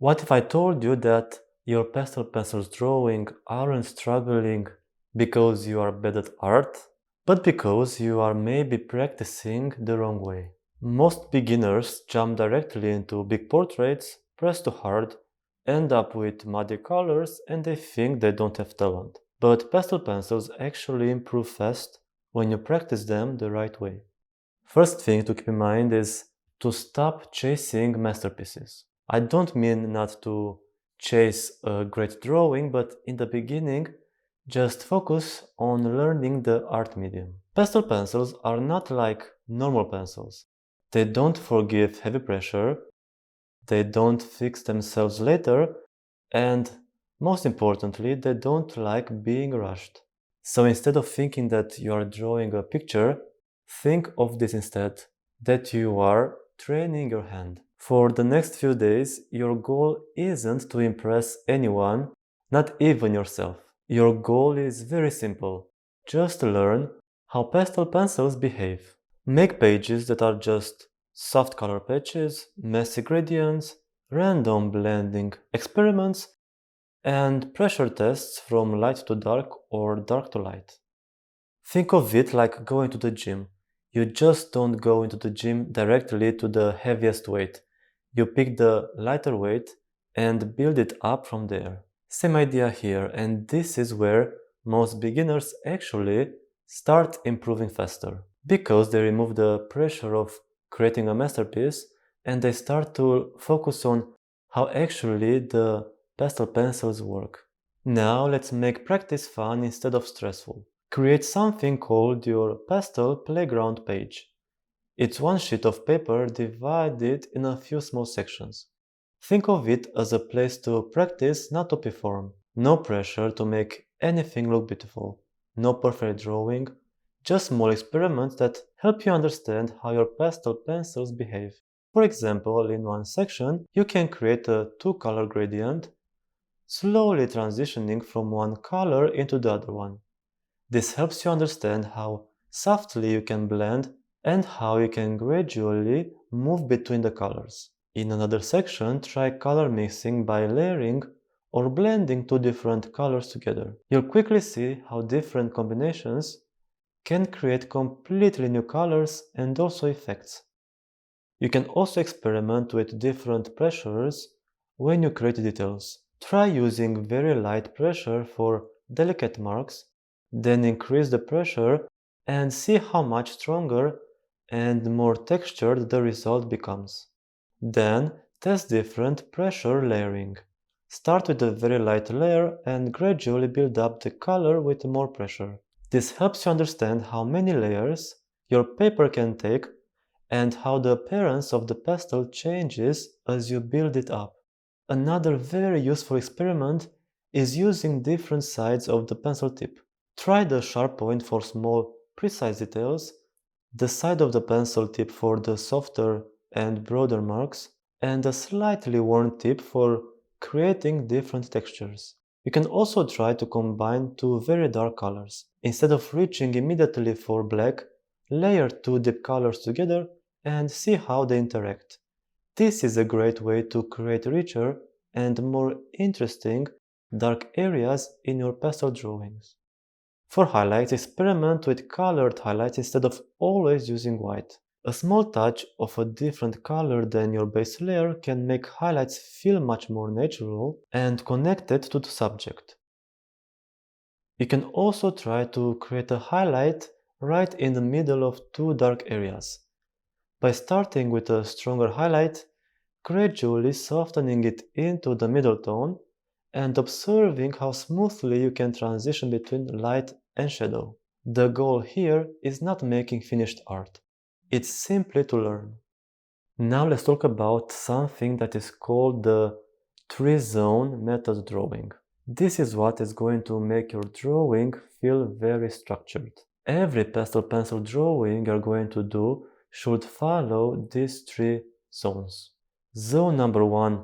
What if I told you that your pastel pencils drawing aren't struggling because you are bad at art, but because you are maybe practicing the wrong way? Most beginners jump directly into big portraits, press too hard, end up with muddy colors, and they think they don't have talent. But pastel pencils actually improve fast when you practice them the right way. First thing to keep in mind is to stop chasing masterpieces. I don't mean not to chase a great drawing, but in the beginning, just focus on learning the art medium. Pastel pencils are not like normal pencils. They don't forgive heavy pressure, they don't fix themselves later, and most importantly, they don't like being rushed. So instead of thinking that you are drawing a picture, think of this instead, that you are training your hand. For the next few days, your goal isn't to impress anyone, not even yourself. Your goal is very simple. Just learn how pastel pencils behave. Make pages that are just soft color patches, messy gradients, random blending experiments, and pressure tests from light to dark or dark to light. Think of it like going to the gym. You just don't go into the gym directly to the heaviest weight. You pick the lighter weight and build it up from there. Same idea here, and this is where most beginners actually start improving faster because they remove the pressure of creating a masterpiece and they start to focus on how actually the pastel pencils work. Now let's make practice fun instead of stressful. Create something called your pastel playground page. It's one sheet of paper divided in a few small sections. Think of it as a place to practice, not to perform. No pressure to make anything look beautiful. No perfect drawing, just small experiments that help you understand how your pastel pencils behave. For example, in one section, you can create a two-color gradient, slowly transitioning from one color into the other one. This helps you understand how softly you can blend and how you can gradually move between the colors. In another section, try color mixing by layering or blending two different colors together. You'll quickly see how different combinations can create completely new colors and also effects. You can also experiment with different pressures when you create details. Try using very light pressure for delicate marks, then increase the pressure and see how much stronger and more textured the result becomes. Then test different pressure layering. Start with a very light layer and gradually build up the color with more pressure. This helps you understand how many layers your paper can take and how the appearance of the pastel changes as you build it up. Another very useful experiment is using different sides of the pencil tip. Try the sharp point for small, precise details, the side of the pencil tip for the softer and broader marks, and a slightly worn tip for creating different textures. You can also try to combine two very dark colors. Instead of reaching immediately for black, layer two deep colors together and see how they interact. This is a great way to create richer and more interesting dark areas in your pastel drawings. For highlights, experiment with colored highlights instead of always using white. A small touch of a different color than your base layer can make highlights feel much more natural and connected to the subject. You can also try to create a highlight right in the middle of two dark areas. By starting with a stronger highlight, gradually softening it into the middle tone, and observing how smoothly you can transition between light and shadow. The goal here is not making finished art. It's simply to learn. Now let's talk about something that is called the three-zone method drawing. This is what is going to make your drawing feel very structured. Every pastel pencil drawing you're going to do should follow these three zones. Zone number 1,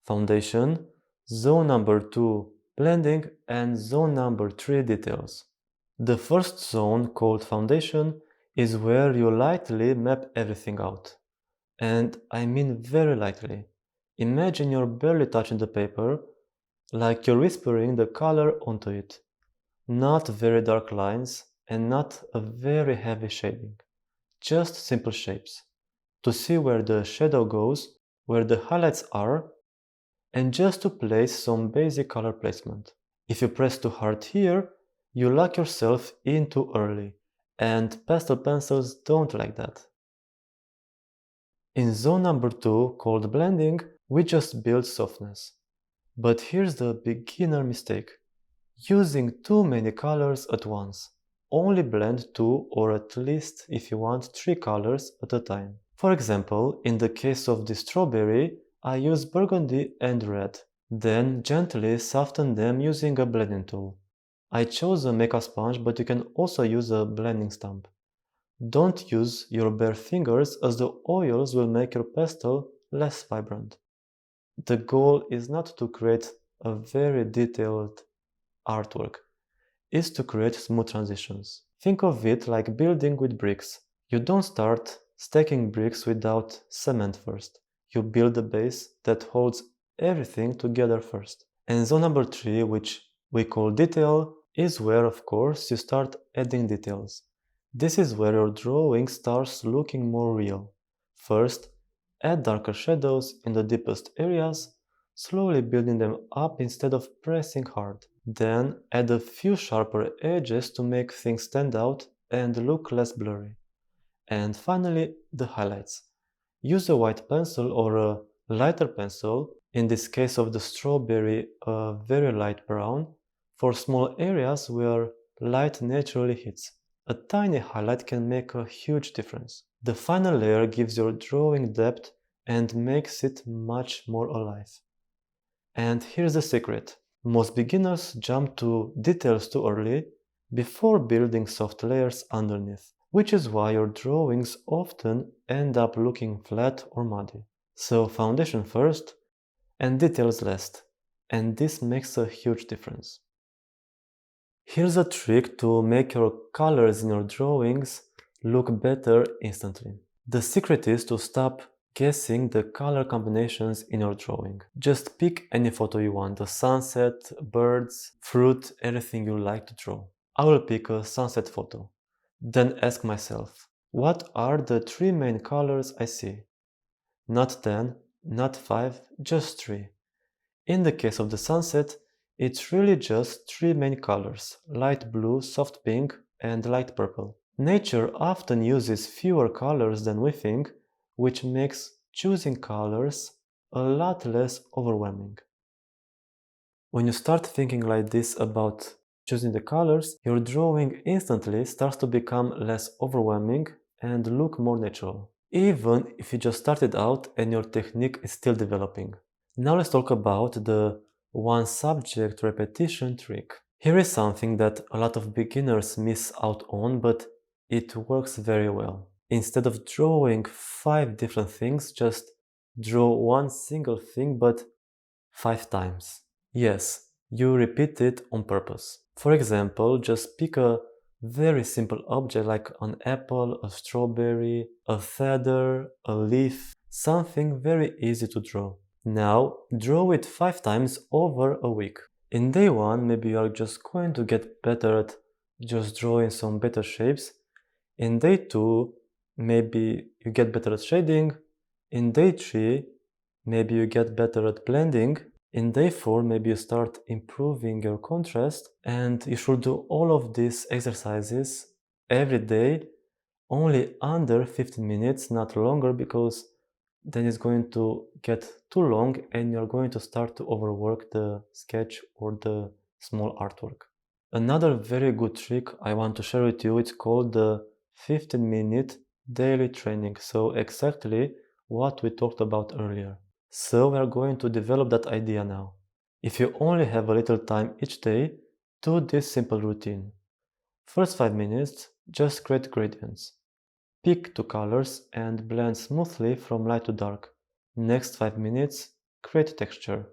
foundation. Zone number 2, blending. And zone number 3, details. The first zone, called foundation, is where you lightly map everything out. And I mean very lightly. Imagine you're barely touching the paper, like you're whispering the color onto it. Not very dark lines and not a very heavy shading. Just simple shapes. To see where the shadow goes, where the highlights are, and just to place some basic color placement. If you press too hard here, you lock yourself in too early, and pastel pencils don't like that. In zone number 2, called blending, we just build softness. But here's the beginner mistake. Using too many colors at once. Only blend 2 or at least if you want 3 colors at a time. For example, in the case of the strawberry, I use burgundy and red. Then gently soften them using a blending tool. I chose a mica sponge, but you can also use a blending stump. Don't use your bare fingers as the oils will make your pastel less vibrant. The goal is not to create a very detailed artwork, is to create smooth transitions. Think of it like building with bricks. You don't start stacking bricks without cement first. You build a base that holds everything together first. And zone number 3, which we call detail, is where of course you start adding details. This is where your drawing starts looking more real. First, add darker shadows in the deepest areas, slowly building them up instead of pressing hard. Then add a few sharper edges to make things stand out and look less blurry. And finally, the highlights. Use a white pencil or a lighter pencil, in this case of the strawberry, a very light brown, for small areas where light naturally hits. A tiny highlight can make a huge difference. The final layer gives your drawing depth and makes it much more alive. And here's the secret. Most beginners jump to details too early before building soft layers underneath, which is why your drawings often end up looking flat or muddy. So foundation first and details last, and this makes a huge difference. Here's a trick to make your colors in your drawings look better instantly. The secret is to stop guessing the color combinations in your drawing. Just pick any photo you want, a sunset, birds, fruit, anything you like to draw. I will pick a sunset photo. Then ask myself, what are the 3 main colors I see? Not 10, not 5, just 3. In the case of the sunset, it's really just 3 main colors, light blue, soft pink, and light purple. Nature often uses fewer colors than we think, which makes choosing colors a lot less overwhelming. When you start thinking like this about choosing the colors, your drawing instantly starts to become less overwhelming and look more natural, even if you just started out and your technique is still developing. Now let's talk about the one subject repetition trick. Here is something that a lot of beginners miss out on, but it works very well. Instead of drawing 5 different things, just draw one single thing but 5 times. Yes, you repeat it on purpose. For example, just pick a very simple object like an apple, a strawberry, a feather, a leaf, something very easy to draw. Now, draw it 5 times over a week. In day 1, maybe you are just going to get better at just drawing some better shapes. In day 2, maybe you get better at shading. In day 3, maybe you get better at blending. In day 4, maybe you start improving your contrast. And you should do all of these exercises every day, only under 15 minutes, not longer, because then it's going to get too long and you're going to start to overwork the sketch or the small artwork. Another very good trick I want to share with you, it's called the 15-minute daily training. So exactly what we talked about earlier. So we are going to develop that idea now. If you only have a little time each day, do this simple routine. First 5 minutes, just create gradients. Pick 2 colors and blend smoothly from light to dark. Next 5 minutes, create texture.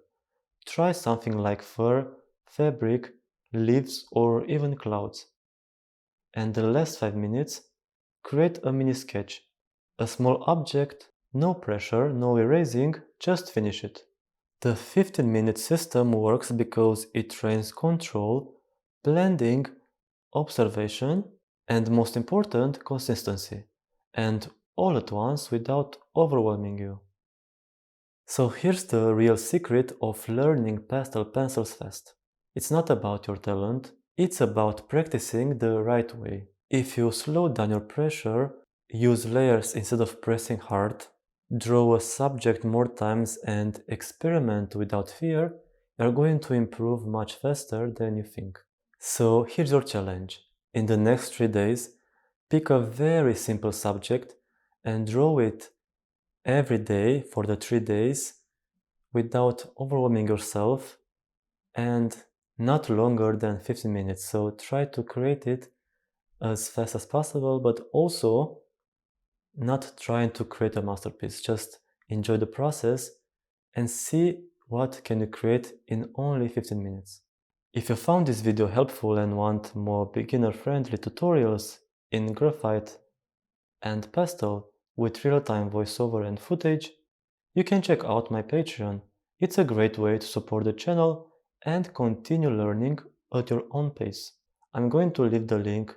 Try something like fur, fabric, leaves, or even clouds. And the last 5 minutes, create a mini sketch. A small object, no pressure, no erasing, just finish it. The 15-minute system works because it trains control, blending, observation, and most important, consistency, and all at once without overwhelming you. So here's the real secret of learning pastel pencils fast. It's not about your talent, it's about practicing the right way. If you slow down your pressure, use layers instead of pressing hard, draw a subject more times and experiment without fear, you're going to improve much faster than you think. So here's your challenge. In the next 3 days, pick a very simple subject and draw it every day for the 3 days without overwhelming yourself and not longer than 15 minutes. So try to create it as fast as possible, but also not trying to create a masterpiece. Just enjoy the process and see what can you create in only 15 minutes. If you found this video helpful and want more beginner-friendly tutorials in graphite and pastel with real-time voiceover and footage, you can check out my Patreon. It's a great way to support the channel and continue learning at your own pace. I'm going to leave the link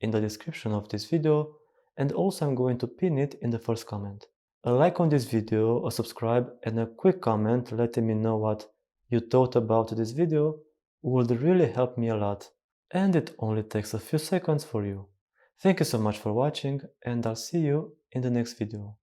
in the description of this video, and also I'm going to pin it in the first comment. A like on this video, a subscribe, and a quick comment letting me know what you thought about this video would really help me a lot, and it only takes a few seconds for you. Thank you so much for watching, and I'll see you in the next video.